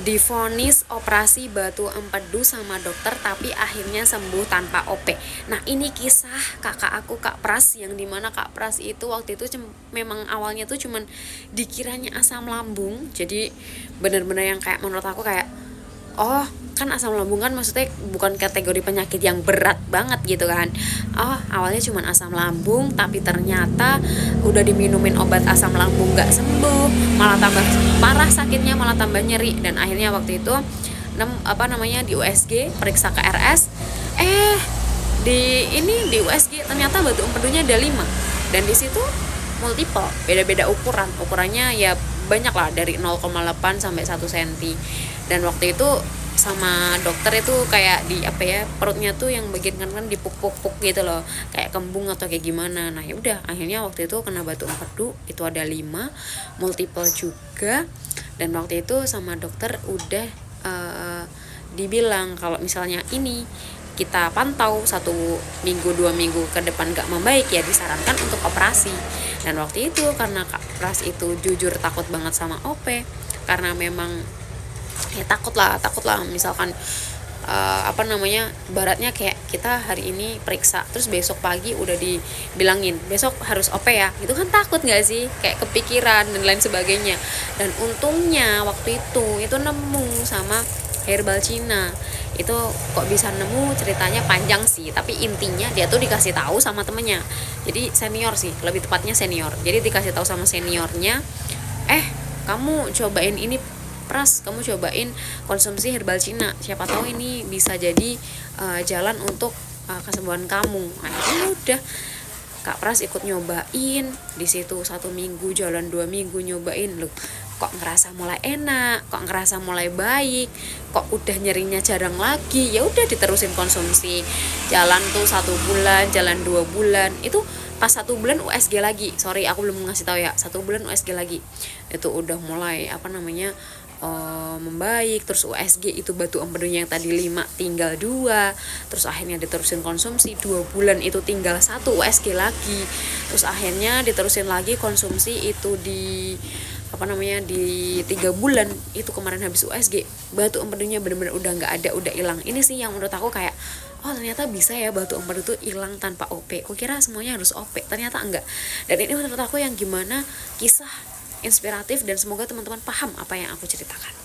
divonis operasi batu empedu sama dokter tapi akhirnya sembuh tanpa OP. Nah ini kisah kakak aku Kak Pras, yang dimana Kak Pras itu waktu itu memang awalnya tuh cuman dikiranya asam lambung. Jadi bener-bener yang kayak menurut aku kayak, oh kan asam lambung kan maksudnya bukan kategori penyakit yang berat banget gitu kan. Oh awalnya cuma asam lambung, tapi ternyata udah diminumin obat asam lambung gak sembuh, malah tambah parah sakitnya, malah tambah nyeri. Dan akhirnya waktu itu di USG periksa ke RS, di USG ternyata batu empedunya ada 5, dan di situ multiple, beda-beda ukurannya ya banyak lah, dari 0,8 sampai 1 cm. Dan waktu itu sama dokter itu kayak perutnya tuh yang bagian kanan dipuk-puk gitu loh, kayak kembung atau kayak gimana. Nah ya udah akhirnya waktu itu kena batu empedu itu ada 5, multiple juga. Dan waktu itu sama dokter udah dibilang kalau misalnya ini kita pantau 1 minggu 2 minggu ke depan gak membaik, ya disarankan untuk operasi. Dan waktu itu karena Kak Pras itu jujur takut banget sama OP, karena memang ya takut lah misalkan baratnya kayak kita hari ini periksa terus besok pagi udah dibilangin besok harus OP ya, itu kan takut nggak sih, kayak kepikiran dan lain sebagainya. Dan untungnya waktu itu nemu sama herbal Cina. Itu kok bisa nemu, ceritanya panjang sih, tapi intinya dia tuh dikasih tahu sama temennya, jadi senior sih, lebih tepatnya senior. Jadi dikasih tahu sama seniornya, kamu cobain ini Pras, kamu cobain konsumsi herbal Cina, siapa tahu ini bisa jadi jalan untuk kesembuhan kamu. Akhirnya udah Kak Pras ikut nyobain di situ 1 minggu, jalan 2 minggu nyobain, loh kok ngerasa mulai enak, kok ngerasa mulai baik, kok udah nyerinya jarang lagi. Ya udah diterusin konsumsi, jalan tuh 1 bulan, jalan 2 bulan. Itu pas 1 bulan USG lagi, sorry aku belum ngasih tahu ya, 1 bulan USG lagi itu udah mulai membaik. Terus USG itu batu empedunya yang tadi 5 tinggal 2, terus akhirnya diterusin konsumsi 2 bulan itu tinggal 1 USG lagi. Terus akhirnya diterusin lagi konsumsi itu di 3 bulan itu kemarin habis USG, batu empedunya benar-benar udah nggak ada, udah hilang. Ini sih yang menurut aku kayak, oh ternyata bisa ya batu empedu tuh hilang tanpa OP. Kukira semuanya harus OP, ternyata enggak. Dan ini menurut aku yang gimana kisah inspiratif, dan semoga teman-teman paham apa yang aku ceritakan.